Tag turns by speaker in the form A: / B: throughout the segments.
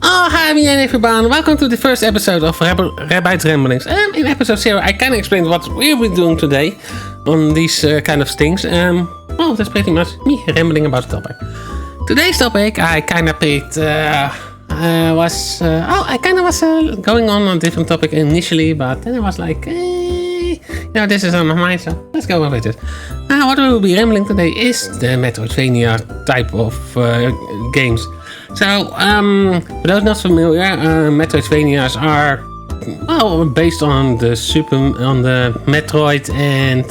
A: Oh, hi again everyone. Welcome to the first episode of Rabbi's Ramblings. In episode 0, I kind of explained what we'll be doing today on these kind of things. Well, that's pretty much me rambling about the topic. Today's topic, I kind of picked, was going on a different topic initially, but then I was like, this is on my mind, so let's go with it. What we will be rambling today is the MetroidVania type of games. So, for those not familiar, MetroidVanias are based on the Metroid and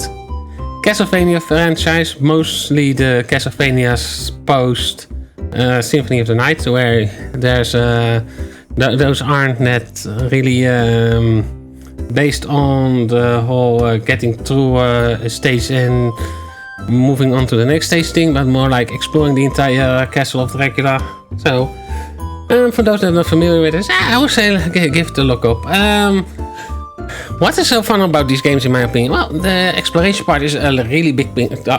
A: Castlevania franchise, mostly the Castlevanias post Symphony of the Night, where there's those aren't net really based on the whole getting through a stage and moving on to the next stage thing, but more like exploring the entire castle of Dracula. So, for those that are not familiar with this, I would say give it a look up. What is so fun about these games, in my opinion? Well, the exploration part is a really big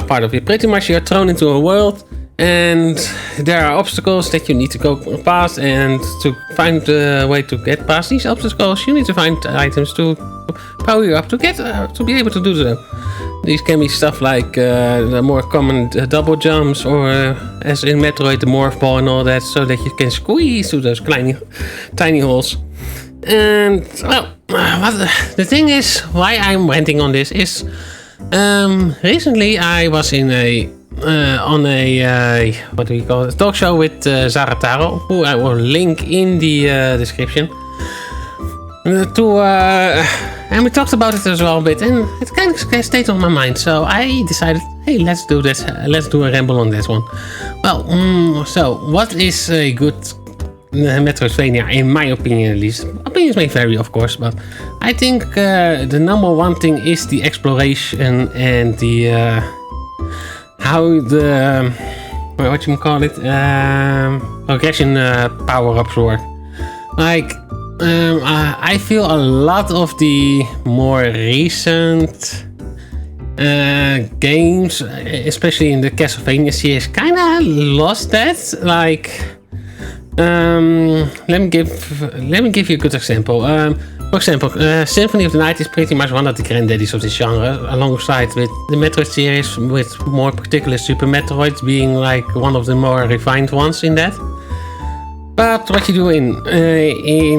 A: part of it. Pretty much you're thrown into a world, and there are obstacles that you need to go past, and to find a way to get past these obstacles, you need to find items to power you up to get to be able to do them. These can be stuff like the more common double jumps, or as in Metroid, the morph ball and all that, so that you can squeeze through those tiny holes. And well, the thing is, why I'm ranting on this is, recently I was in on a what do we call it, talk show with Zarataro, who I will link in the description. And we talked about it as well a bit, and it kind of stayed on my mind. So I decided, hey, let's do this. Let's do a ramble on this one. Well, so what is a good Metroidvania, in my opinion at least? Opinions may vary, of course, but I think the number one thing is the exploration and the how the what you call it, progression power-ups work. Like, I feel a lot of the more recent games, especially in the Castlevania series, kind of lost that. Like, let me give you a good example. For example, Symphony of the Night is pretty much one of the granddaddies of this genre, alongside with the Metroid series, with more particular Super Metroid being like one of the more refined ones in that. But what you do in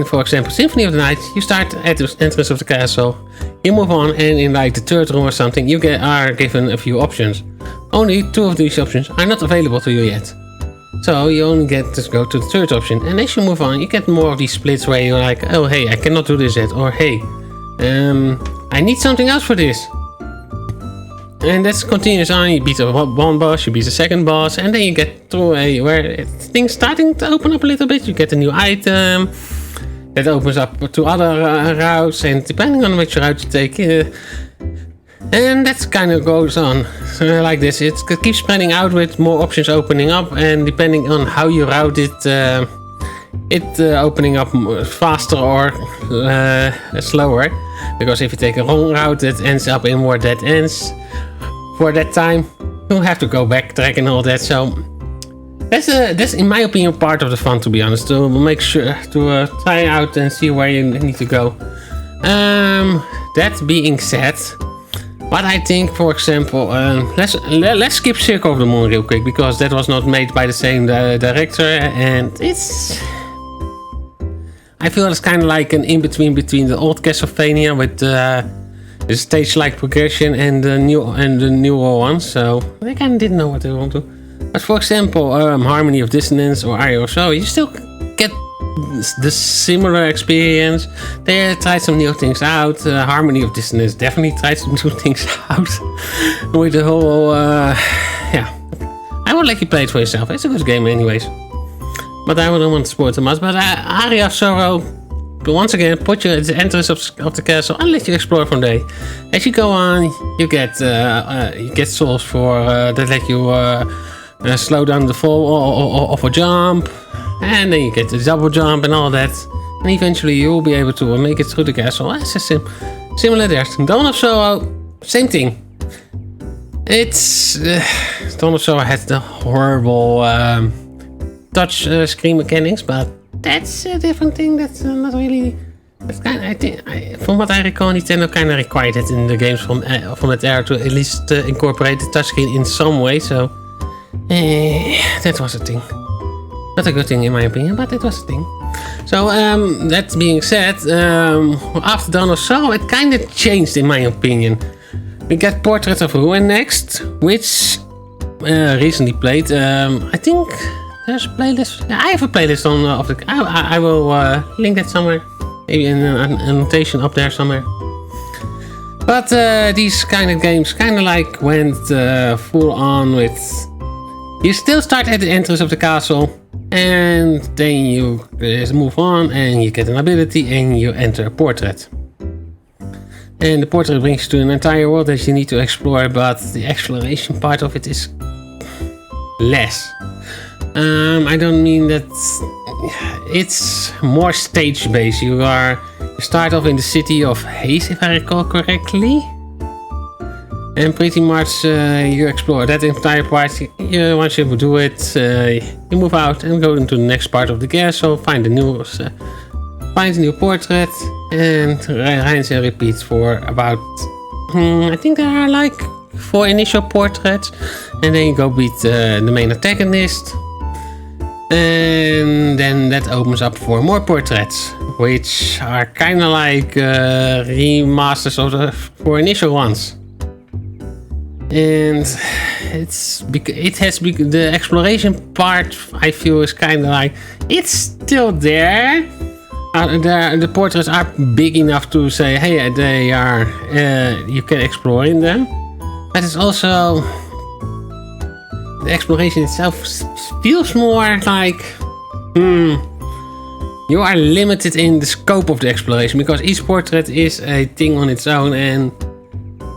A: for example, Symphony of the Night, you start at the entrance of the castle, you move on, and in like the third room or something, you are given a few options. Only 2 of these options are not available to you yet. So you only get to go to the third option, and as you move on, you get more of these splits where you're like, oh hey, I cannot do this yet, or hey, I need something else for this. And that's continuous on. You beat one boss, you beat the second boss, and then you get through where things starting to open up a little bit. You get a new item that opens up to other routes, and depending on which route you take, and that kind of goes on like this. It keeps spreading out with more options opening up, and depending on how you route it, opening up faster or slower. Because if you take a wrong route, it ends up in more dead ends. For that time, you'll have to go backtrack and all that. So that's in my opinion part of the fun, to be honest. To make sure to try out and see where you need to go. That being said, what I think, for example, let's skip Circle of the Moon real quick, because that was not made by the same director, and I feel it's kind of like an in-between between the old Castlevania with the stage-like progression and the newer ones. So they kind of didn't know what they want to. But for example, Harmony of Dissonance or IOSO, you still get the similar experience. They tried some new things out. Harmony of Dissonance definitely tried some new things out with the whole. I would let you play it for yourself. It's a good game, anyways. But I wouldn't want to spoil too much. But Aria of Sorrow, once again, put you at the entrance of the castle and let you explore from there. As you go on, you get souls for that let you slow down the fall of a jump, and then you get the double jump and all that. And eventually you will be able to make it through the castle. It's just similar there. Dawn of Sorrow, same thing. It's Dawn of Sorrow has the horrible touch screen mechanics, but that's a different thing. That's not really. That's I think, from what I recall, Nintendo kind of required it in the games from that era to at least incorporate the touchscreen in some way. So that was a thing. Not a good thing in my opinion, but it was a thing. So that being said, after Dawn of Sorrow, it kind of changed in my opinion. We get Portrait of Ruin next, which recently played. I think there's a playlist. Yeah, I have a playlist on of the. I will link that somewhere, maybe in an annotation up there somewhere. But these kind of games kind of like went full on with. You still start at the entrance of the castle. And then you move on and you get an ability and you enter a portrait. And the portrait brings you to an entire world that you need to explore, but the exploration part of it is less. I don't mean that it's more stage-based. You start off in the city of Haze, if I recall correctly. And pretty much you explore that entire part. Once you do it, you move out and go into the next part of the castle, find a new portrait, and rinse and repeat for about. I think there are like 4 initial portraits, and then you go beat the main antagonist, and then that opens up for more portraits, which are kind of like remasters of the 4 initial ones. And the exploration part I feel is kind of like it's still there. The portraits are big enough to say, hey, they are. You can explore in them, but it's also the exploration itself feels more like you are limited in the scope of the exploration because each portrait is a thing on its own and.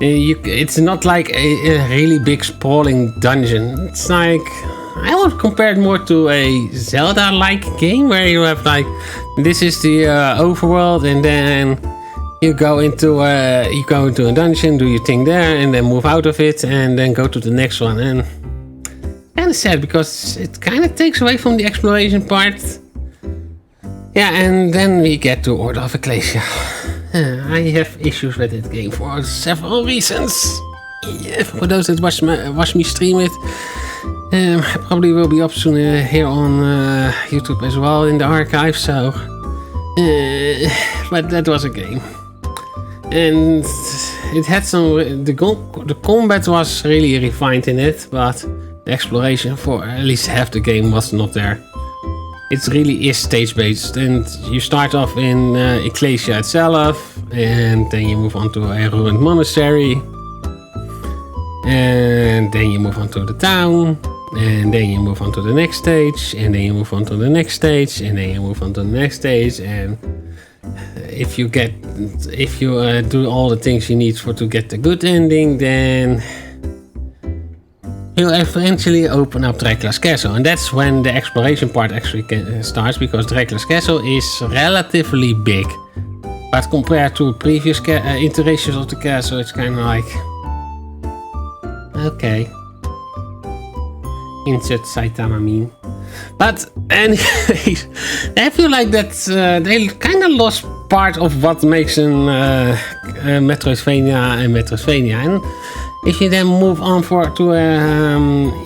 A: It's not like a really big sprawling dungeon. It's like I would compare it more to a Zelda-like game where you have like this is the overworld and then you go into a dungeon, do your thing there, and then move out of it and then go to the next one. And kind of sad because it kind of takes away from the exploration part. Yeah, and then we get to Order of Ecclesia. I have issues with that game for several reasons. Yeah, for those that watch me stream it, I probably will be up soon here on YouTube as well in the archive. So, but that was a game, and it had some. The combat was really refined in it, but the exploration for at least half the game was not there. It really is stage-based, and you start off in Ecclesia itself, and then you move on to a ruined monastery, and then you move on to the town, and then you move on to the next stage, and then you move on to the next stage, and then you move on to the next stage, and if you do all the things you need to get the good ending, then you'll eventually open up Dracula's Castle, and that's when the exploration part actually starts, because Dracula's Castle is relatively big. But compared to previous iterations of the castle, it's kind of like... Okay. Insert Saitama meme. But anyways, I feel like that they kind of lost part of what makes an Metroidvania and Metroidvania. And if you then move on to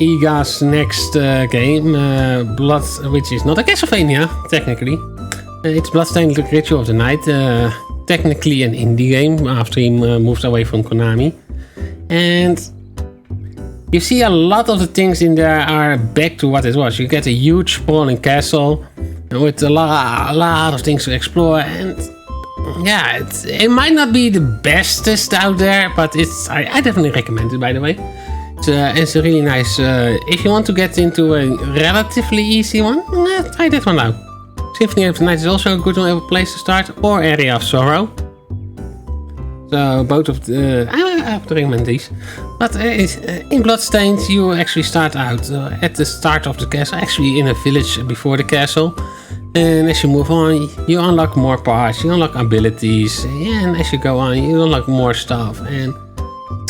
A: Iga's next game, Blood, which is not a Castlevania, technically. It's Bloodstained Ritual of the Night, technically an indie game after he moved away from Konami. And you see a lot of the things in there are back to what it was. You get a huge sprawling castle with a lot of things to explore, and yeah, it might not be the bestest out there, but I definitely recommend it, by the way. It's a really nice, if you want to get into a relatively easy one, try that one out. Symphony of the Night is also a good place to start, or Area of Sorrow. So both of the, I have to recommend these. But in Bloodstained you actually start out at the start of the castle, actually in a village before the castle. And as you move on, you unlock more parts, you unlock abilities, and as you go on, you unlock more stuff. And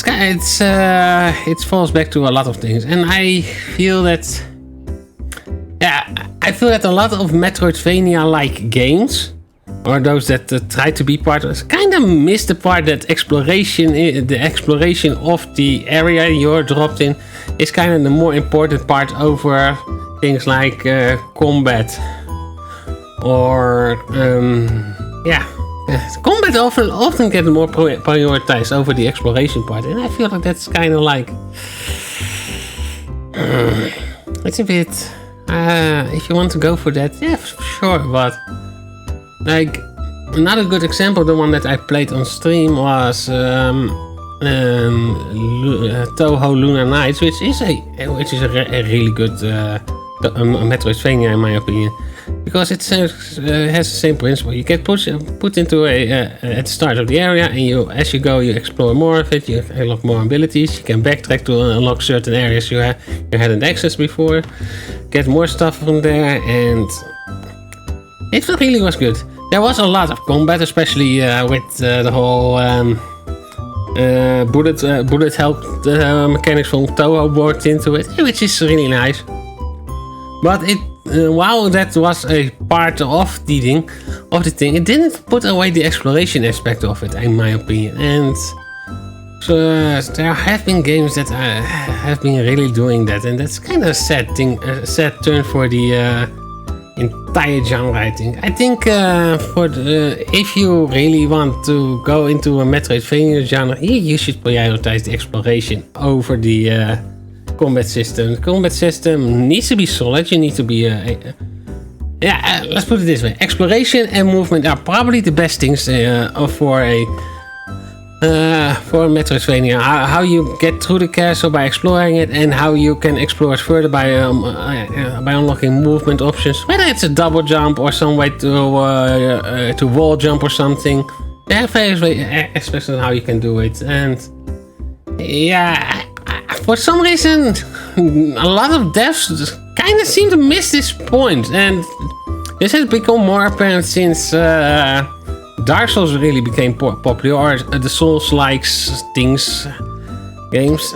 A: it falls back to a lot of things. And I feel that, yeah, I feel that a lot of Metroidvania-like games, or those that try to be part of, kind of miss the part that the exploration of the area you're dropped in is kind of the more important part over things like combat or combat often gets more prioritized over the exploration part, and I feel like that's kind of like it's a bit if you want to go for that, yeah, for sure, but like another good example, the one that I played on stream was Toho Lunar Nights, which is a really good Metroidvania in my opinion, because it has the same principle. You get put into at the start of the area, and as you go, you explore more of it. You unlock more abilities. You can backtrack to unlock certain areas you hadn't accessed before. Get more stuff from there, and it really was good. There was a lot of combat, especially with the whole bullet health mechanics from Toho worked into it, which is really nice. But while that was a part of the thing, it didn't put away the exploration aspect of it, in my opinion. And so there have been games that have been really doing that, and that's kind of a sad turn for the entire genre. I think if you really want to go into a Metroidvania genre, you should prioritize the exploration over the combat system. The combat system needs to be solid. You need to be let's put it this way: exploration and movement are probably the best things for a Metroidvania. How you get through the castle by exploring it, and how you can explore it further by unlocking movement options, whether it's a double jump or some way to wall jump or something. There are various ways, especially on how you can do it. And yeah, for some reason, a lot of devs kind of seem to miss this point, and this has become more apparent since Dark Souls really became popular, or the Souls-like things games.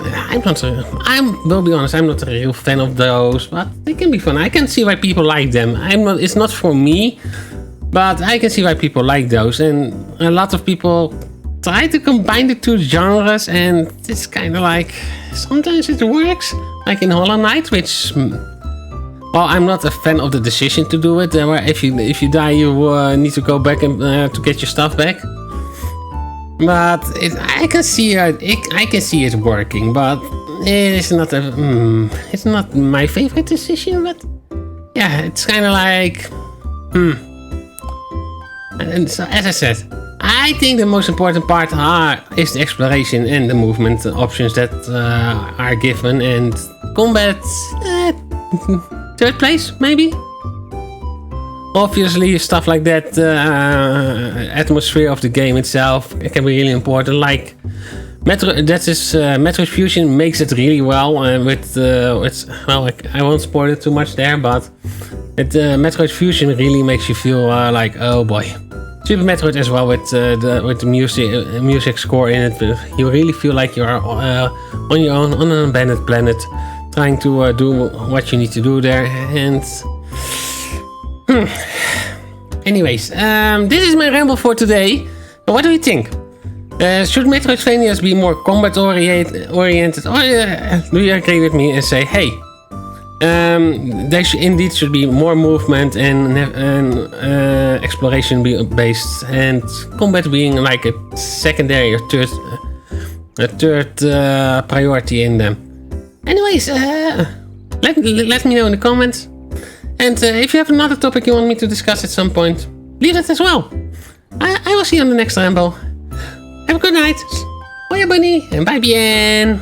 A: Will be honest, I'm not a real fan of those, but they can be fun. I can see why people like them. It's not for me, but I can see why people like those, and a lot of people try to combine the two genres, and it's kind of like sometimes it works, like in Hollow Knight, which. Well, I'm not a fan of the decision to do it. Where if you die, you need to go back and to get your stuff back. But I can see it working. But it's not it's not my favorite decision. But yeah, it's kind of like And so, as I said, I think the most important part is the exploration and the movement options that are given, and combat. Third place, maybe? Obviously, stuff like that, atmosphere of the game itself, it can be really important. Like, Metroid Fusion makes it really well, I won't spoil it too much there, but Metroid Fusion really makes you feel like, oh boy. Super Metroid as well with the music score in it. You really feel like you are on your own on an abandoned planet, trying to do what you need to do there. And anyways, this is my ramble for today. What do you think? Should Metroidvanias be more combat oriented, or do you agree with me and say, hey, there should be more movement and exploration based, and combat being like a secondary or third priority in them. Anyways, let me know in the comments, and if you have another topic you want me to discuss at some point, leave it as well. I will see you on the next ramble. Have a good night. Bye, bunny, and bye bien.